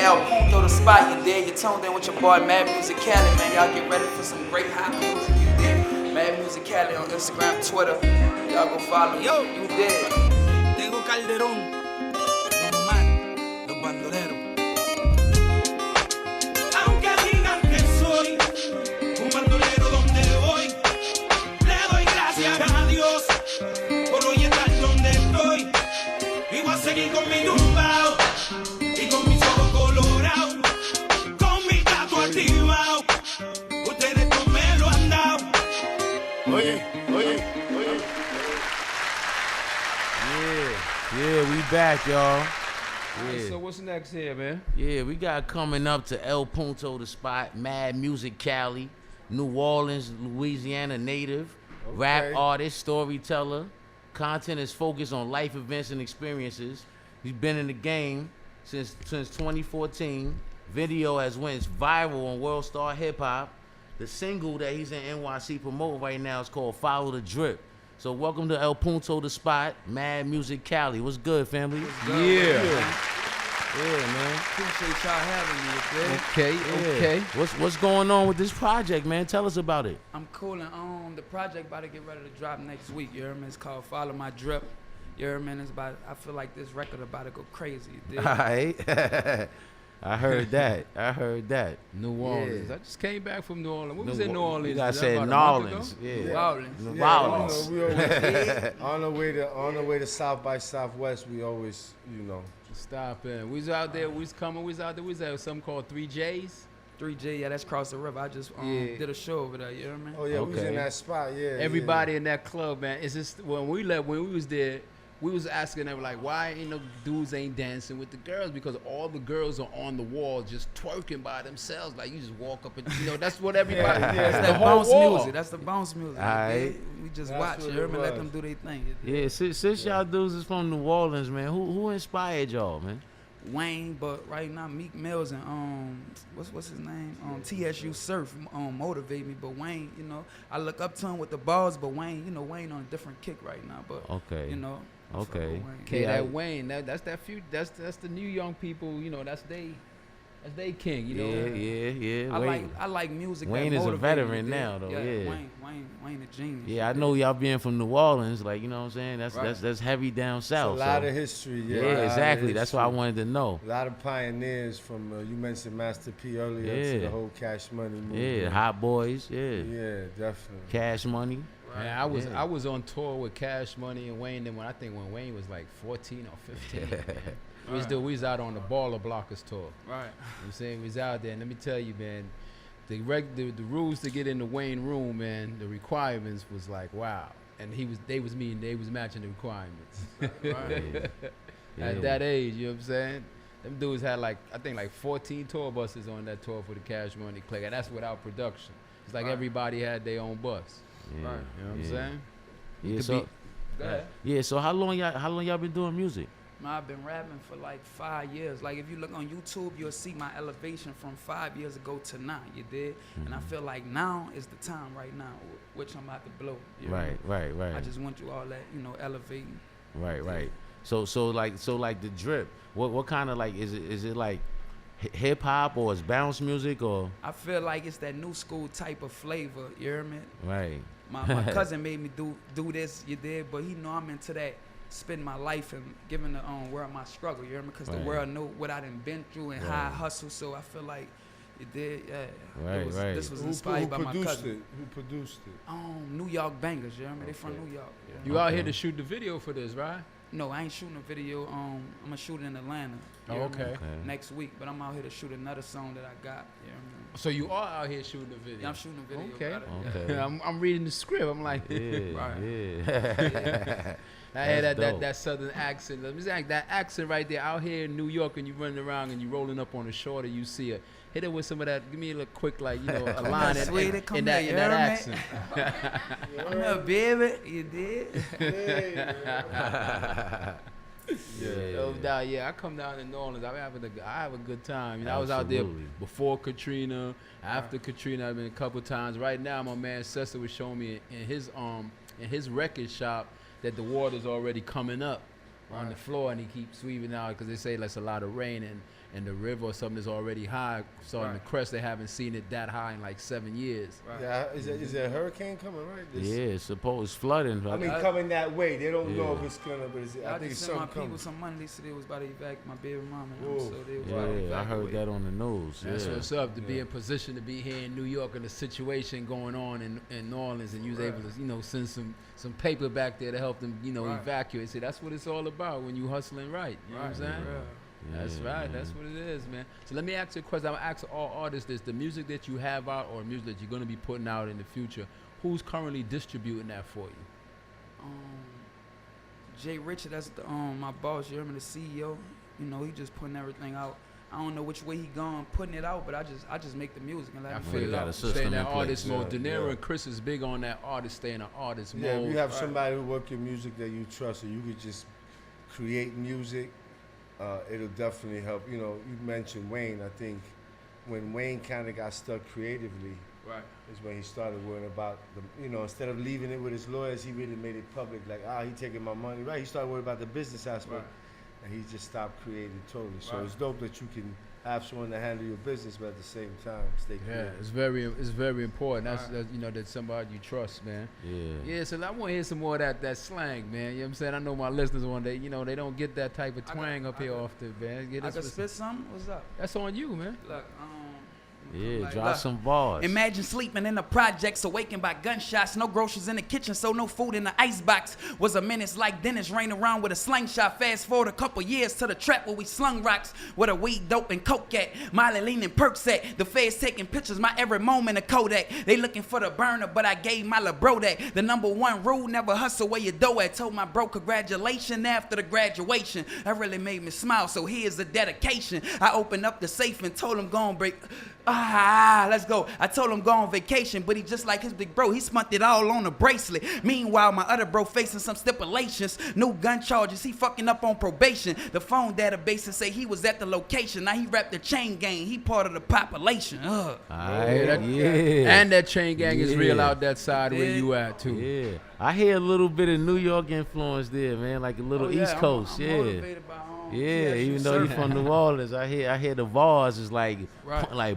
El Punto The Spot, you dig? You tuned in with your boy Mad Musik Cali, man. Y'all get ready for some great hot music, you dig? Mad Musik Cali on Instagram, Twitter. Y'all go follow. Yo, you dig? Tengo Calderón, Don Mar, los bandoleros. Aunque digan que soy un bandolero donde voy, le doy gracias a Dios por hoy estar donde estoy. Y voy a seguir con mi tumbao y con mis ojos colorados, con mi gato activado. Ustedes no me lo han dado. Oye. Yeah, we back, y'all. Yeah. So what's next here, man? Yeah, we got coming up to El Punto The Spot, Mad Musik Cali, New Orleans, Louisiana native, rap artist, storyteller. Content is focused on life events and experiences. He's been in the game since 2014. Video has went viral on World Star Hip Hop. The single that he's in NYC promoting right now is called Follow the Drip. So welcome to El Punto The Spot, Mad Musik Cali. What's good, family? Yeah, man. Appreciate y'all having me, Okay. What's going on with this project, man? Tell us about it. I'm cool and the project about to get ready to drop next week, you hear me? It's called Follow My Drip. You hear me? It's about, I feel like this record about to go crazy. You dig? All right. I heard that. New Orleans. I just came back from New Orleans. What was in New Orleans? You gotta say About New a month Orleans. ago? Yeah. New Orleans. New Orleans. We always, on the way to South by Southwest, we always, Stop in. We was out there. We was at something called 3Js. 3G, yeah, that's across the river. I just did a show over there, you hear me? Oh yeah, we was Okay. in that spot. Yeah. Everybody in that club, man. It's just when we was there, we was asking them like, why ain't no dudes ain't dancing with the girls? Because all the girls are on the wall just twerking by themselves. Like you just walk up and that's what everybody. That's the that whole bounce wall. music. That's the bounce music. you Aight. dig? We just That's watch, what you hear it me? Let was. them do their thing. you dig? Yeah, since y'all dudes is from New Orleans, man, who inspired y'all, man? Wayne, but right now Meek Mills and what's his name? TSU Surf motivate me. But Wayne, I look up to him with the balls, but Wayne, Wayne on a different kick right now. But Okay. I fuck with Okay. Wayne. Okay, Yeah, that Wayne, that's the new young people. That's they king. Yeah. I like music. Wayne that is a motivate veteran me, now, though, yeah. Wayne a genius. Yeah, I know y'all being from New Orleans, like, you know what I'm saying? That's heavy down It's south. a lot so- of history. yeah, Yeah, a lot of exactly. That's why I history. wanted to know. A lot of pioneers from you mentioned Master P earlier Yeah. to the whole Cash Money movement. Yeah, Hot Boys, yeah. Yeah, definitely. Cash Money. Man, I was on tour with Cash Money and Wayne. Then when Wayne was like 14 or 15, man. We was out on the Baller Blockers tour. Right. You know what I'm saying? We was out there, and let me tell you, man, the rules to get in the Wayne room, man, the requirements was like, wow. And they was matching the requirements. Right. Yeah. At that age, you know what I'm saying? Them dudes had I think 14 tour buses on that tour for the Cash Money clique, and that's without production. It's like Right. everybody had their own bus. Yeah. Right. You know what I'm saying? Yeah, could so, be- Go ahead. yeah, so how long y'all been doing music? Man, I've been rapping for like 5 years. Like if you look on YouTube, you'll see my elevation from 5 years ago to now. You did, and I feel like now is the time right now, which I'm about to blow. you know? Right. I just want you all that, elevating. Right. So like the drip. What kind of like is it like hip hop or is bounce music or I feel like it's that new school type of flavor. You hear me? right? My cousin made me do this. You did, but he know I'm into that. Spend my life and giving the world my struggle. You hear me? Because the Right. world know what I done been through and how I hustle. So I feel like it did. Yeah. Right, right. This was Who inspired by my produced cousin. it? Who produced it? New York bangers. You hear me? They from New York. Yeah. You out here to shoot the video for this, right? No, I ain't shooting a video. I'm gonna shoot it in Atlanta. Oh, you hear me? okay. Next week, but I'm out here to shoot another song that I got. You hear me? So you are out here shooting the video? Yeah, I'm shooting a video. Okay. about it. Okay. I'm reading the script. I'm like, Yeah, Right. yeah. I had That's dope. that southern accent. Let me say that accent right there. Out here in New York, and you running around and you rolling up on the shore, you see it. Hit it with some of that. Give me a little quick, a line Sweetie, in come that here, you that heard me? accent. Come here, baby. You did? No doubt, yeah. I come down to New Orleans. I have a good time. I was out there Absolutely. before Katrina, after Katrina. I've been a couple times. Right now, my man Cesar was showing me in his record shop that the water's already coming up. on the floor, and he keeps sweeping out because they say there's a lot of rain and the river or something is already high, starting to crest. They haven't seen it that high in like 7 years. Yeah, is there a hurricane coming, right? Yeah, it's flooding. I mean, coming that way. They don't know if it's gonna, but I think it's something something my people coming. some money. They said they was about to evacuate my baby mama. So they was about to Yeah, I heard evacuate. that on the news. That's what's up, to be in position to be here in New York and a situation going on in New Orleans, and you was able to, send some paper back there to help them, evacuate. See, that's what it's all about when you hustling right. You know what I'm saying? That's right. That's what it is, man. So let me ask you a question. I'm gonna ask all artists this: the music that you have out, or music that you're gonna be putting out in the future, who's currently distributing that for you? Jay Richard, that's my boss. You remember the CEO? He just putting everything out. I don't know which way he gone putting it out, but I just make the music and let him figure it out. Stay in that artist mode. Dinero and Chris is big on that artist. Stay in an artist mode. Yeah, if you have somebody who work your music that you trust, or you could just create music, it'll definitely help. You mentioned Wayne. I think when Wayne kind of got stuck creatively, is when he started worrying about instead of leaving it with his lawyers, he really made it public. Like, he taking my money. He started worrying about the business aspect. And he just stopped creating totally. So it's dope that you can have someone to handle your business, but at the same time stay creative. Yeah, it's very important. That's that's somebody you trust, man. Yeah. So I want to hear some more of that slang, man. You know what I'm saying? I know my listeners one day, they don't get that type of twang up here often, man. I can spit something. What's up? That's on you, man. Look, drop some bars. Imagine sleeping in the projects, awakened by gunshots. No groceries in the kitchen, so no food in the icebox. Was a menace like Dennis, ran around with a slingshot. Fast forward a couple years to the trap where we slung rocks. With a weed, dope, and coke at. Miley leaning perks at. The feds taking pictures, my every moment of Kodak. They looking for the burner, but I gave my lil' bro that. The #1 rule, never hustle where your dough at. Told my bro congratulations after the graduation. That really made me smile, so here's the dedication. I opened up the safe and told him go on break. Let's go. I told him go on vacation, but he just like his big bro, he spent it all on a bracelet. Meanwhile, my other bro facing some stipulations, new gun charges, he fucking up on probation. The phone database say he was at the location. Now he rapped the chain gang, he part of the population. And that chain gang is real out that side where you at too. Yeah, I hear a little bit of New York influence there, man, like a little East Coast. I'm motivated by even though you from New Orleans, I hear the bars is like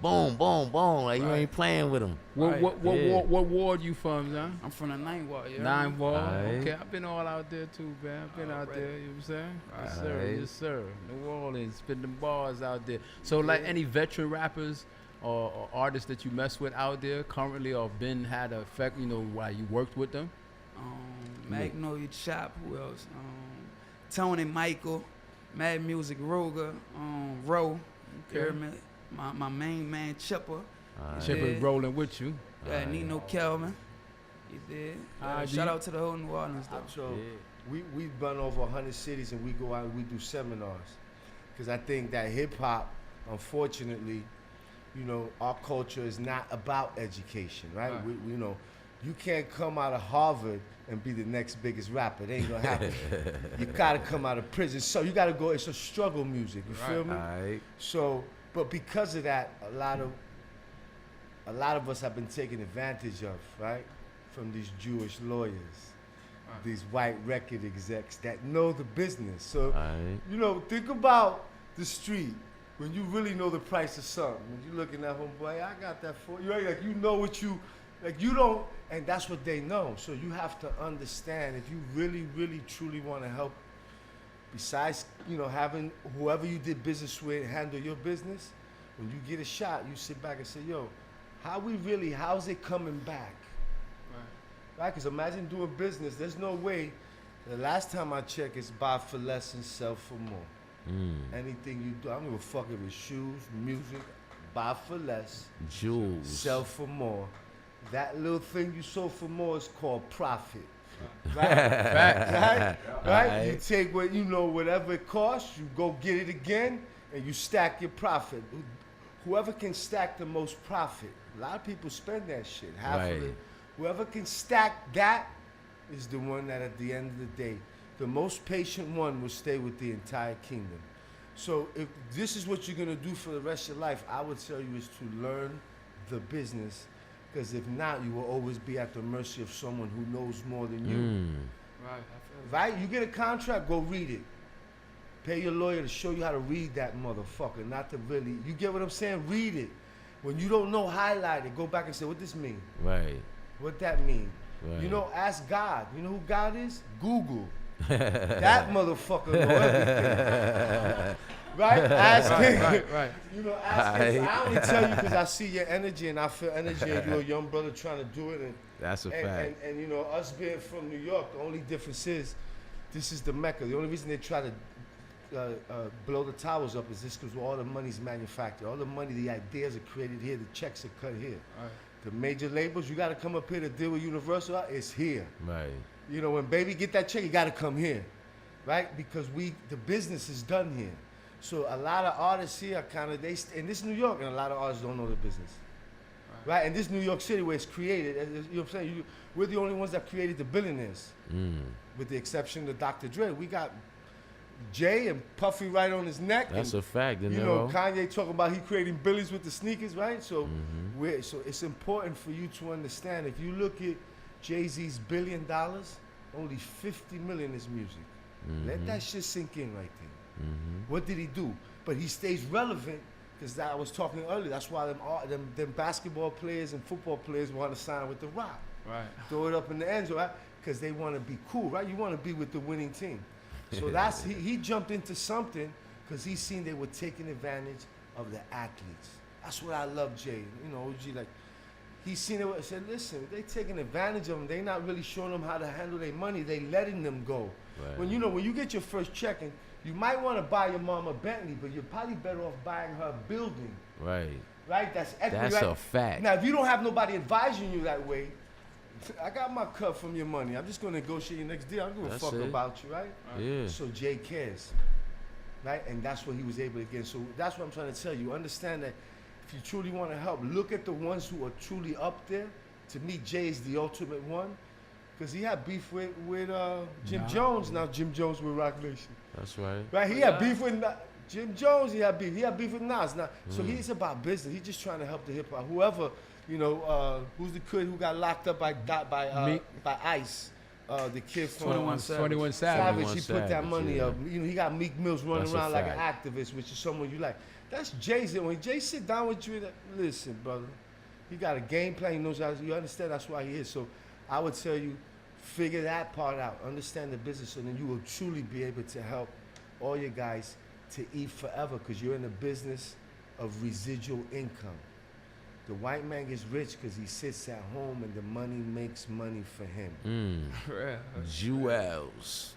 boom, boom, boom, like you ain't playing with them. What ward you from, John? I'm from the 9th Ward. Ninth Ward. Okay, I've been all out there too, man. I've been out there. You know what I'm saying? Yes, sir. New Orleans, spin them bars out there. So, like any veteran rappers or artists that you mess with out there currently, or had an effect, while you worked with them? Magnolia Chop. Who else? Tony Michael. Mad Musik Ruger, Roe, Pyramid, my main man Chipper. Chipper rolling with you. Yeah, Nino Kelvin. He did. Shout out to the whole New Orleans though. So we've run over 100 cities and we go out and we do seminars. Because I think that hip hop, unfortunately, our culture is not about education, right? You can't come out of Harvard and be the next biggest rapper. It ain't gonna happen. You gotta come out of prison. So you gotta go, it's a struggle music, you feel me? So, but because of that, a lot of us have been taken advantage of, right? From these Jewish lawyers, these white record execs that know the business. So, think about the street. When you really know the price of something, when you're looking at homeboy, I got that for you. Like you know what you, like you don't, and that's what they know. So you have to understand if you really, really, truly want to help. Besides, having whoever you did business with handle your business, when you get a shot, you sit back and say, yo, how's it coming back? Right? Because imagine doing business. There's no way. The last time I checked, it's buy for less and sell for more. Anything you do, I don't give a fuck if it's shoes, music, buy for less, jewels, sell for more. That little thing you sold for more is called profit. Right? Right? You take whatever it costs, you go get it again, and you stack your profit. Whoever can stack the most profit, a lot of people spend that shit. Half of it. Whoever can stack that is the one that at the end of the day, the most patient one will stay with the entire kingdom. So if this is what you're gonna do for the rest of your life, I would tell you is to learn the business, because if not, you will always be at the mercy of someone who knows more than you. Right? You get a contract, go read it. Pay your lawyer to show you how to read that motherfucker, not to really. You get what I'm saying? Read it. When you don't know, highlight it. Go back and say, what this mean? Right. What that mean? Right. You know, ask God. You know who God is? Google. That motherfucker know everything. Right? Ask him. Right. You know, ask him. I only tell you because I see your energy and I feel energy and you're a young brother trying to do it. And, That's a fact. And you know, us being from New York, the only difference is this is the Mecca. The only reason they try to blow the towers up is this because all the money's manufactured. All the money, the ideas are created here. The checks are cut here. Right. The major labels, you got to come up here to deal with Universal. It's here. Right. You know, when baby get that check, you got to come here, right? Because the business is done here. So a lot of artists here are kind of, and this is New York, and a lot of artists don't know the business, right? And this New York City where it's created, you know what I'm saying? We're the only ones that created the billionaires, with the exception of Dr. Dre. We got Jay and Puffy right on his neck. That's and, a fact, you know, Kanye talking about he creating billions with the sneakers, right? So, so it's important for you to understand. If you look at Jay-Z's $1 billion, only 50 million is music. Let that shit sink in right there. What did he do? But he stays relevant because I was talking earlier. That's why them basketball players and football players want to sign with The Rock. Right. Throw it up in the end zone, right? Because they want to be cool, right? You want to be with the winning team. So that's he jumped into something because he seen they were taking advantage of the athletes. That's what I love, Jay. You know, OG, like, he seen it and said, listen, they taking advantage of them. They not really showing them how to handle their money. They letting them go. Right. When you get your first check, and you might want to buy your mom a Bentley, but you're probably better off buying her a building. Right. Right? That's equity. That's right? a fact. Now, if you don't have nobody advising you that way, I got my cut from your money. I'm just going to negotiate your next deal. I don't give a fuck about you, right? Yeah. So Jay cares, right? And that's what he was able to get. So that's what I'm trying to tell you. Understand that if you truly want to help, look at the ones who are truly up there. To me, Jay is the ultimate one because he had beef with Jim Jones. Now Jim Jones with Rock Nation. That's right. Right? He had beef with Jim Jones. He had beef with Nas. Now, so he's about business. He's just trying to help the hip hop. Whoever. You know, who's the kid who got locked up by ICE? The kid from 21 Savage. He put that money up. Yeah. You know, he got Meek Mills running That's a around like an fact. activist, which is someone you like. That's Jay-Z. When Jay sit down with you, listen, brother, he got a game plan. He knows how. You understand? That's why he is. So I would tell you, figure that part out. Understand the business, and then you will truly be able to help all your guys to eat forever because you're in the business of residual income. The white man gets rich because he sits at home and the money makes money for him. Jewels.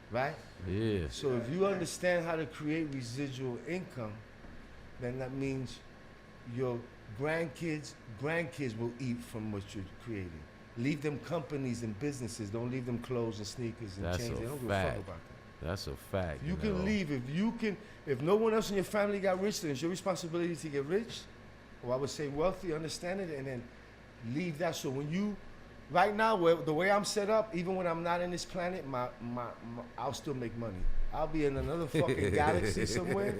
Right? Yeah. So if you understand how to create residual income, then that means your grandkids will eat from what you're creating. Leave them companies and businesses. Don't leave them clothes and sneakers and That's chains. They a don't give a fact. fuck about that. That's a fact. You can leave. If no one else in your family got rich, then it's your responsibility to get rich. Or I would say wealthy, understand it, and then leave that. So when you, right now, the way I'm set up, even when I'm not in this planet, I'll still make money. I'll be in another fucking galaxy somewhere,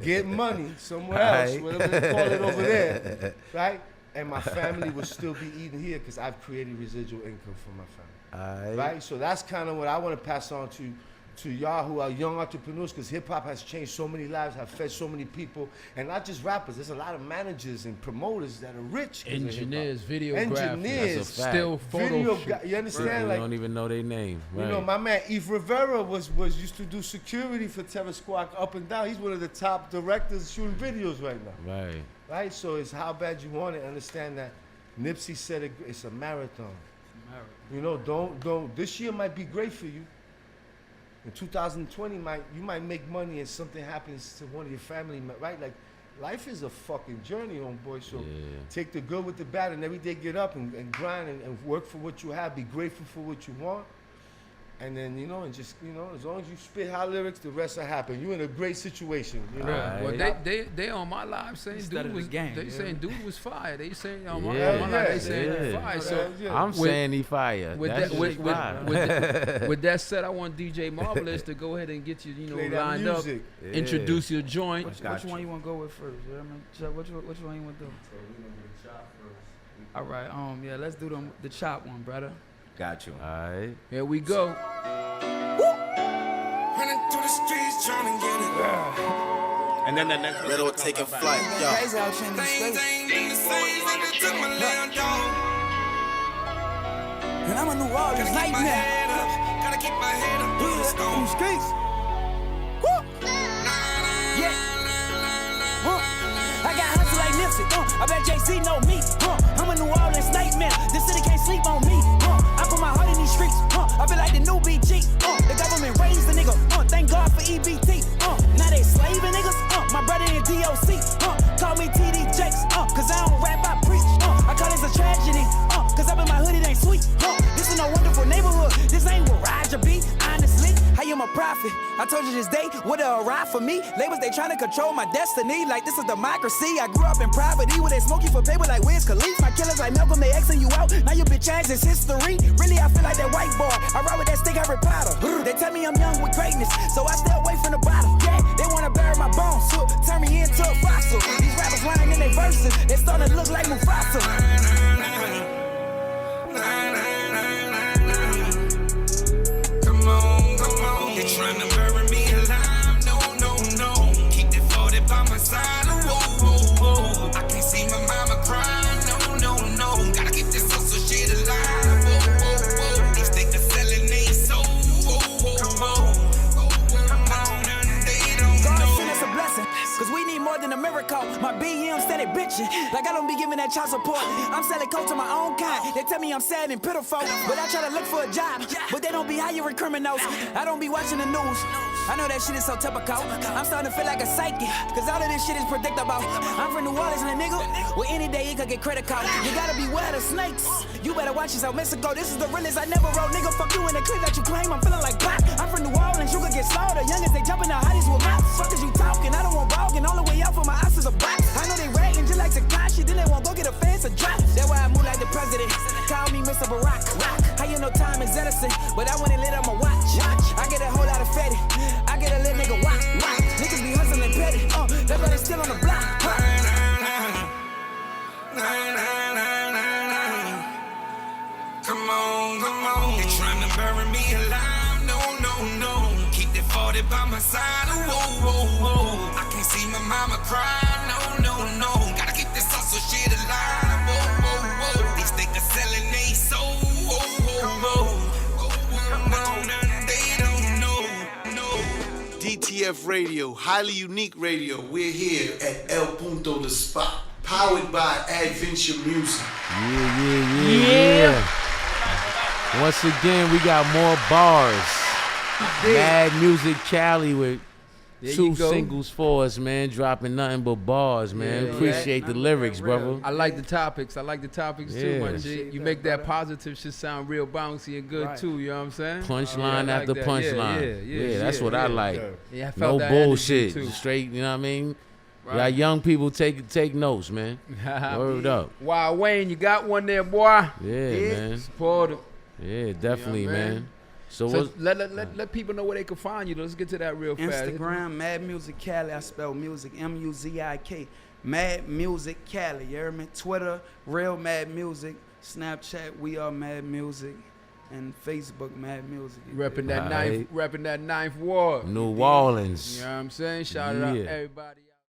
get money somewhere else, whatever they call it over there, right? And my family will still be eating here because I've created residual income for my family, right? So that's kind of what I want to pass on to y'all who are young entrepreneurs, because hip-hop has changed so many lives, have fed so many people, and not just rappers. There's a lot of managers and promoters that are rich. Engineers, videographers, still photo you understand? Like, don't even know their name. Right. You know, my man Yves Rivera used to do security for Terror Squad up and down. He's one of the top directors shooting videos right now. Right. Right? So it's how bad you want it. Understand that Nipsey said it's a marathon. You know, don't. This year might be great for you. In 2020, you might make money and something happens to one of your family, right? Like, life is a fucking journey, homeboy. So take the good with the bad, and every day get up and grind and work for what you have. Be grateful for what you want. And then, and just, as long as you spit hot lyrics, the rest will happen. You're in a great situation, Right. Well, they on my live saying dude was fire. They saying on my live, they saying he fire. So I'm saying he fire. With that said, I want DJ Marvls to go ahead and get you, lined up. Introduce your joint. Which one you want to go with first? You know what I mean? Which one you want to do? All right. Let's do the chop one, brother. Got you. All right. Here we go. 100 to the streets trying to get it. And then the next Red or taking flight, yo. Crazy out here in these Things streets. ain't been the same since they took my little dog. And I'm a New Orleans Gotta keep my nightmare. head up, gotta keep my head up through the In storm. the streets. Woo. Yeah. I got hustle like Nipsey. I bet JC know me. I'm a New Orleans nightmare. The city can't sleep on me. I put my heart in these streets. I feel like the new BG. The government raised the nigga. Thank God for EBT. Now they slaving niggas. My brother in DOC. Call me TD Jakes. Cause I don't rap, I preach. I call this a tragedy. Cause up in my hood it ain't sweet. This is no wonderful neighborhood. This ain't where Roger be. Honestly, I am a prophet. I told you this day would arrive for me. Labels, they trying to control my destiny. Like this is democracy. I grew up in poverty where they smoke you for paper like Wiz Khalifa. My killers like Malcolm, they Xing you out. Now you bitch ass is history. Really, I feel like that white boy. I ride with that stick Harry Potter. They tell me I'm young with greatness, so I stay away from the bottle. Yeah, they wanna bury my bones, so turn me into a fossil. These rappers lying in their verses, they starting to look like Mufasa. Come on, they trying to bury me alive. No, keep that 40 by my side. Whoa. I can't see my mama cry. No, gotta keep this hustle shit alive. Whoa. These niggas selling they soul. Come on, they don't God know. send us a blessing, cause we need more than a miracle. My BM steady bitching, like I don't be giving that child support. I'm selling coke to my own kind. They tell me I'm sad and pitiful, but I try to look for a job, but they don't be hiring criminals. I don't be watching the news. I know that shit is so typical. I'm starting to feel like a psychic, cause all of this shit is predictable. I'm from New Orleans and a nigga, well any day it could get critical. You gotta beware the snakes. You better watch yourself, Mexico. This is the realest. I never wrote nigga. Fuck you in the clip that you claim. I'm feeling like Pac. I'm from New Orleans. You could get slaughtered. Youngest they jumping the hotties with mouths. Fuck is you talking? I don't want bargain. Only way out for my ass is a box. I know they ragging just like Takashi. Then they won't go get a fence or drop. That's why I move like the president. Call me Mr. Barack. How you know time is innocent, but I went and lit up my watch. I get a whole lot of fetty. I get a little nigga whack. Niggas be hustling petty. That's why they still on the block. Come on. They trying to bury me alive. No. Keep that 40 by my side. Whoa. I can't see my mama cry. No. Gotta keep this hustle shit alive. Whoa. These niggas selling they soul. They don't know. DTF Radio, highly unique radio. We're here at El Punto The Spot, powered by Adventure Music. Yeah. Once again, we got more bars. Mad Musik Cali with There two you go. singles for us, man. Dropping nothing but bars, man. Yeah, Appreciate the lyrics, brother. I like the topics. too, Yeah. my G. You make that positive shit sound real bouncy and good too. You know what I'm saying? Punchline Yeah, I after like that. punchline. Yeah, that's what I like. Yeah, I No felt that energy, bullshit. too. Just straight, you know what I mean? Right. Y'all young people take notes, man. Word up. Wow, Wayne, you got one there, boy. Yeah, man. Support it. Yeah, definitely, Yeah, man. man. So So what's let people know where they can find you. Let's get to that real fast. Instagram, Mad Musik Cali. I spell music MUZIK. Mad Musik Cali. You hear me? Twitter, Real Mad Music. Snapchat, We Are Mad Music. And Facebook, Mad Music. Repping that Alright. ninth ward. New Orleans? You know what I'm saying? Shout it out Yeah. everybody.